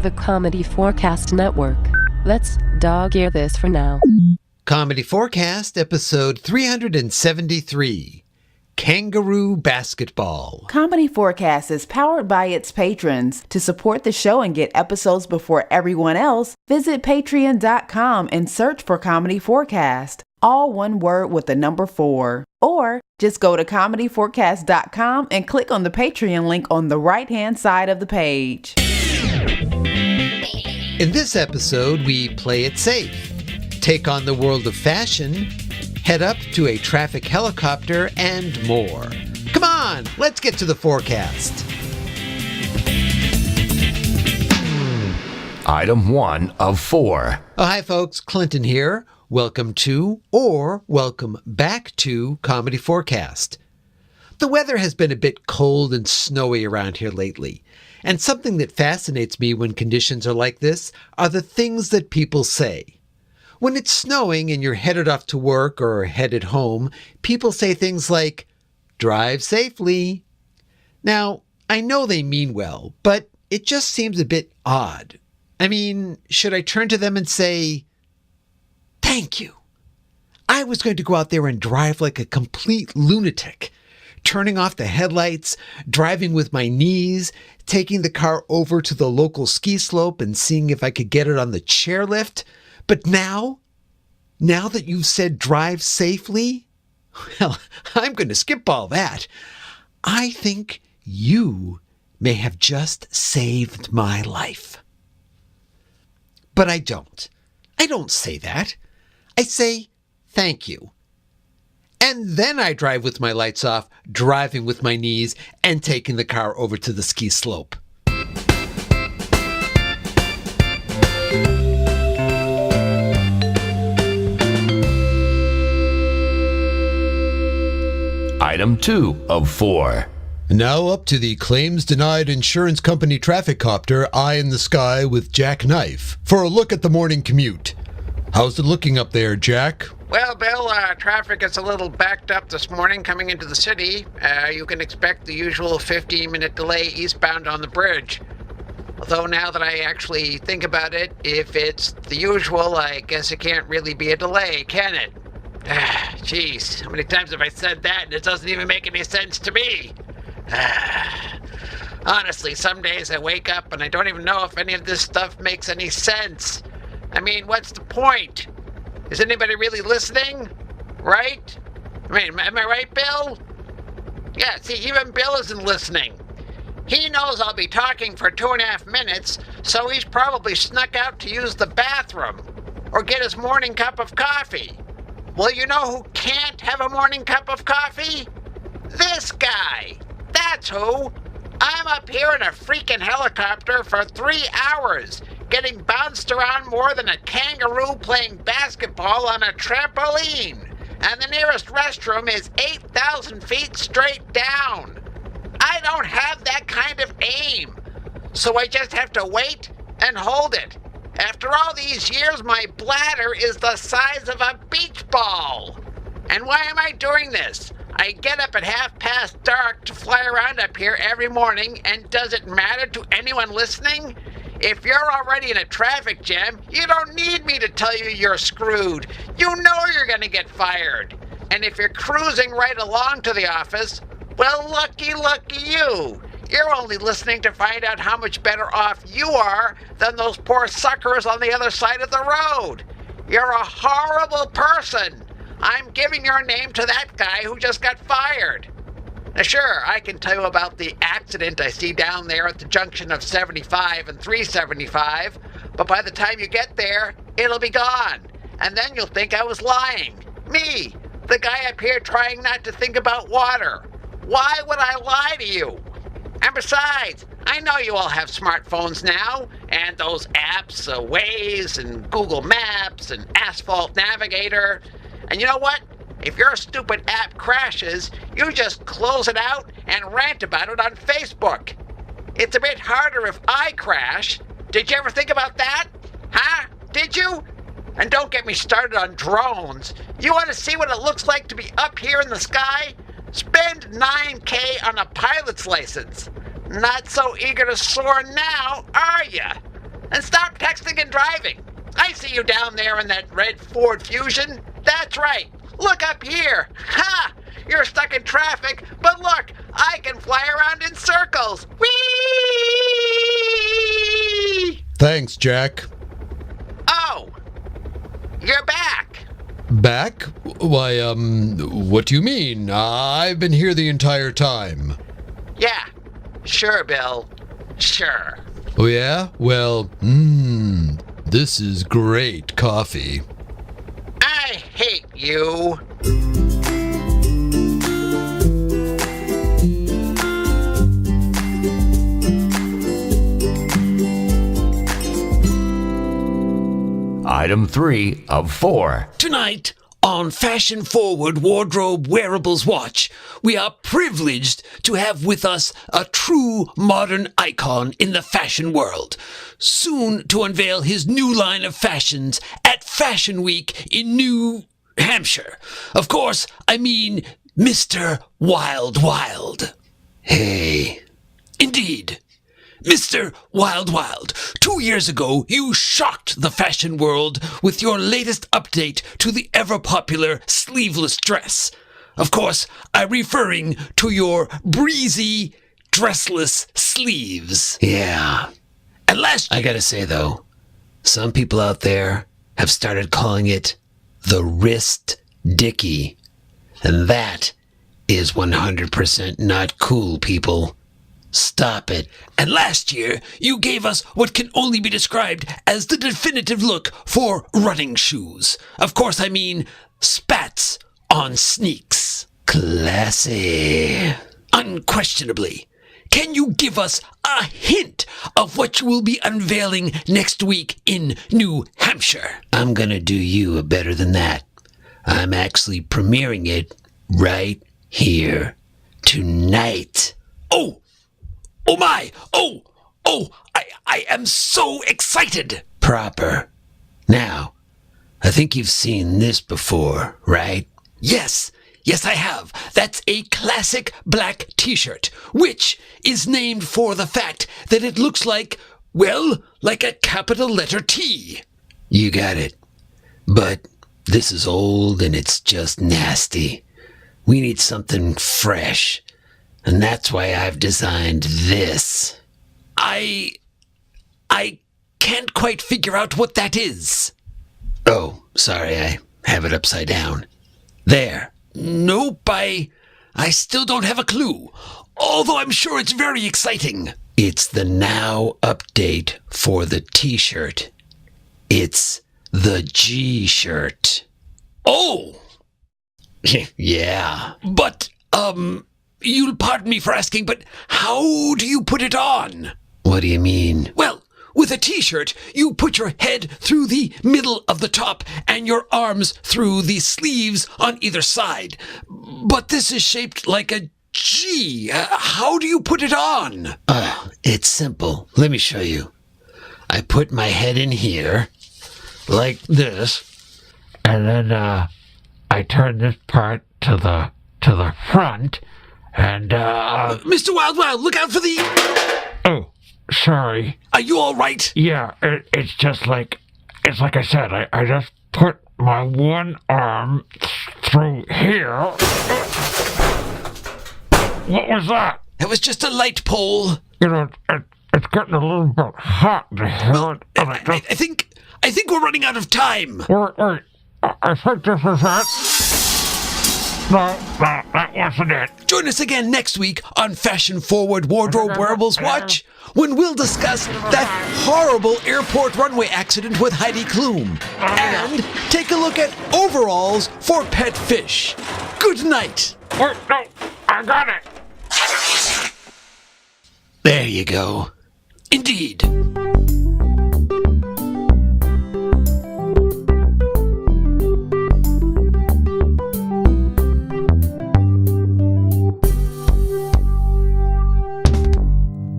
the comedy4cast network. Let's dog-ear this for now. Comedy4cast, episode 373, Kangaroo Basketball. Comedy4cast is powered by its patrons. To support the show and get episodes before everyone else, visit patreon.com and search for Comedy4cast. All one word with the number 4. Or just go to comedy4cast.com and click on the Patreon link on the right-hand side of the page. In this episode, we play it safe, take on the world of fashion, head up to a traffic helicopter, and more. Come on, let's get to the forecast. Item 1 of 4. Oh, hi folks, Clinton here. Welcome to, or welcome back to, Comedy4cast. The weather has been a bit cold and snowy around here lately, and something that fascinates me when conditions are like this are the things that people say. When it's snowing and you're headed off to work or headed home, people say things like, "Drive safely." Now, I know they mean well, but it just seems a bit odd. I mean, should I turn to them and say, "Thank you. I was going to go out there and drive like a complete lunatic, turning off the headlights, driving with my knees, taking the car over to the local ski slope and seeing if I could get it on the chairlift. But now that you've said drive safely, well, I'm going to skip all that. I think you may have just saved my life." But I don't. I don't say that. I say, "Thank you." And then I drive with my lights off, driving with my knees, and taking the car over to the ski slope. Item 2 of 4. Now up to the claims denied insurance company traffic copter, eye in the sky with jackknife, for a look at the morning commute. How's it looking up there, Jack? Well, Bill, traffic is a little backed up this morning coming into the city. You can expect the usual 15-minute delay eastbound on the bridge. Although now that I actually think about it, if it's the usual, I guess it can't really be a delay, can it? Jeez, how many times have I said that and it doesn't even make any sense to me? Honestly, some days I wake up and I don't even know if any of this stuff makes any sense. I mean, what's the point? Is anybody really listening? Right? I mean, am I right, Bill? Yeah, see, even Bill isn't listening. He knows I'll be talking for 2.5 minutes, so he's probably snuck out to use the bathroom or get his morning cup of coffee. Well, you know who can't have a morning cup of coffee? This guy. That's who. I'm up here in a freaking helicopter for 3 hours, getting bounced around more than a kangaroo playing basketball on a trampoline. And the nearest restroom is 8,000 feet straight down. I don't have that kind of aim, so I just have to wait and hold it. After all these years, my bladder is the size of a beach ball. And why am I doing this? I get up at dark to fly around up here every morning, and does it matter to anyone listening? If you're already in a traffic jam, you don't need me to tell you you're screwed. You know you're going to get fired. And if you're cruising right along to the office, well, lucky you. You're only listening to find out how much better off you are than those poor suckers on the other side of the road. You're a horrible person. I'm giving your name to that guy who just got fired. Now, sure, I can tell you about the accident I see down there at the junction of 75 and 375, but by the time you get there, it'll be gone. And then you'll think I was lying. Me, the guy up here trying not to think about water. Why would I lie to you? And besides, I know you all have smartphones now, and those apps, Waze and Google Maps and Asphalt Navigator. And you know what? If your stupid app crashes, you just close it out and rant about it on Facebook. It's a bit harder if I crash. Did you ever think about that? Huh? Did you? And don't get me started on drones. You want to see what it looks like to be up here in the sky? Spend $9,000 on a pilot's license. Not so eager to soar now, are ya? driving. I see you down there in that red Ford Fusion. That's right. Look up here. Ha! You're stuck in traffic, but look, I can fly around in circles. Whee! Thanks, Jack. Oh, you're back. Back? Why, what do you mean? I've been here the entire time. Yeah, sure, Bill. Sure. Oh, yeah? Well, this is great coffee. I hate you. Item 3 of 4. Tonight, on Fashion Forward Wardrobe Wearables Watch, we are privileged to have with us a true modern icon in the fashion world, soon to unveil his new line of fashions at Fashion Week in New Hampshire. Of course, I mean Mr. Wild Wild. Hey. Indeed. Mr. Wild Wild, 2 years ago, you shocked the fashion world with your latest update to the ever-popular sleeveless dress. Of course, I'm referring to your breezy, dressless sleeves. Yeah. And last, I gotta say, though, some people out there have started calling it the wrist dickie. And that is 100% not cool, people. Stop it. And last year, you gave us what can only be described as the definitive look for running shoes. Of course, I mean spats on sneaks. Classy. Unquestionably. Can you give us a hint of what you will be unveiling next week in New Hampshire? I'm gonna do you a better than that. I'm actually premiering it right here tonight. Oh my! I am so excited! Proper. Now, I think you've seen this before, right? Yes, I have. That's a classic black t-shirt, which is named for the fact that it looks like a capital letter T. You got it. But this is old and it's just nasty. We need something fresh. And that's why I've designed this. I can't quite figure out what that is. Oh, sorry, I have it upside down. There. Nope, I still don't have a clue. Although I'm sure it's very exciting. It's the now update for the t-shirt. It's the G-shirt. Oh! Yeah. But, you'll pardon me for asking, but how do you put it on? What do you mean? Well, with a t-shirt, you put your head through the middle of the top and your arms through the sleeves on either side. But this is shaped like a G. How do you put it on? It's simple. Let me show you. I put my head in here, like this, and then I turn this part to the front. And, Mr. Wild Wild, look out for the... Oh, sorry. Are you all right? Yeah, it's just like I said, I just put my one arm through here. What was that? It was just a light pole. You know, it's getting a little bit hot in here. Well, I think we're running out of time. Wait, I think this is it. No, that wasn't it. Join us again next week on Fashion Forward Wardrobe Wearables Watch, when we'll discuss that horrible airport runway accident with Heidi Klum and take a look at overalls for pet fish. Good night. Wait, no, I got it. There you go. Indeed.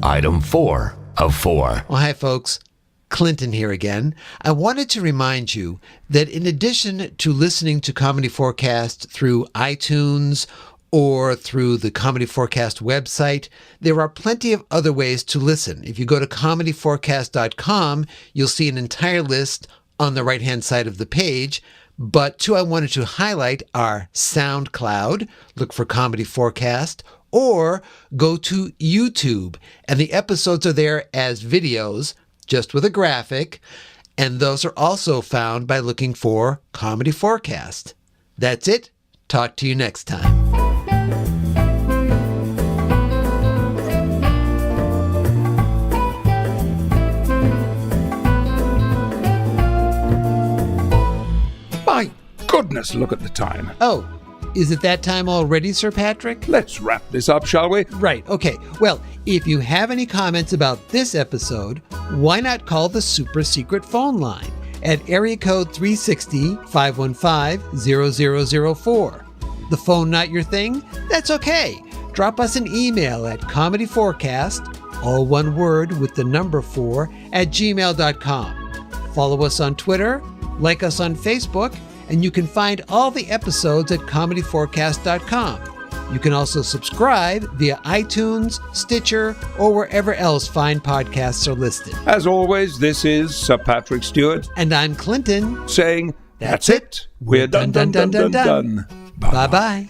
Item 4 of 4. Well, hi, folks. Clinton here again. I wanted to remind you that in addition to listening to Comedy4cast through iTunes or through the Comedy Forecast website. There are plenty of other ways to listen. If you go to comedy4cast.com, you'll see an entire list on the right-hand side of the page. But two I wanted to highlight are SoundCloud, look for Comedy Forecast, or go to YouTube, and the episodes are there as videos, just with a graphic, and those are also found by looking for Comedy Forecast. That's it. Talk to you next time. My goodness, look at the time. Oh, is it that time already, Sir Patrick? Let's wrap this up, shall we? Right, okay. Well, if you have any comments about this episode, why not call the super secret phone line at area code 360-515-0004. The phone not your thing? That's okay. Drop us an email at comedy4cast, all one word with the number 4, at gmail.com. Follow us on Twitter, like us on Facebook, and you can find all the episodes at comedy4cast.com. You can also subscribe via iTunes, Stitcher, or wherever else fine podcasts are listed. As always, this is Sir Patrick Stewart. And I'm Clinton. Saying, that's it. We're done. Bye-bye.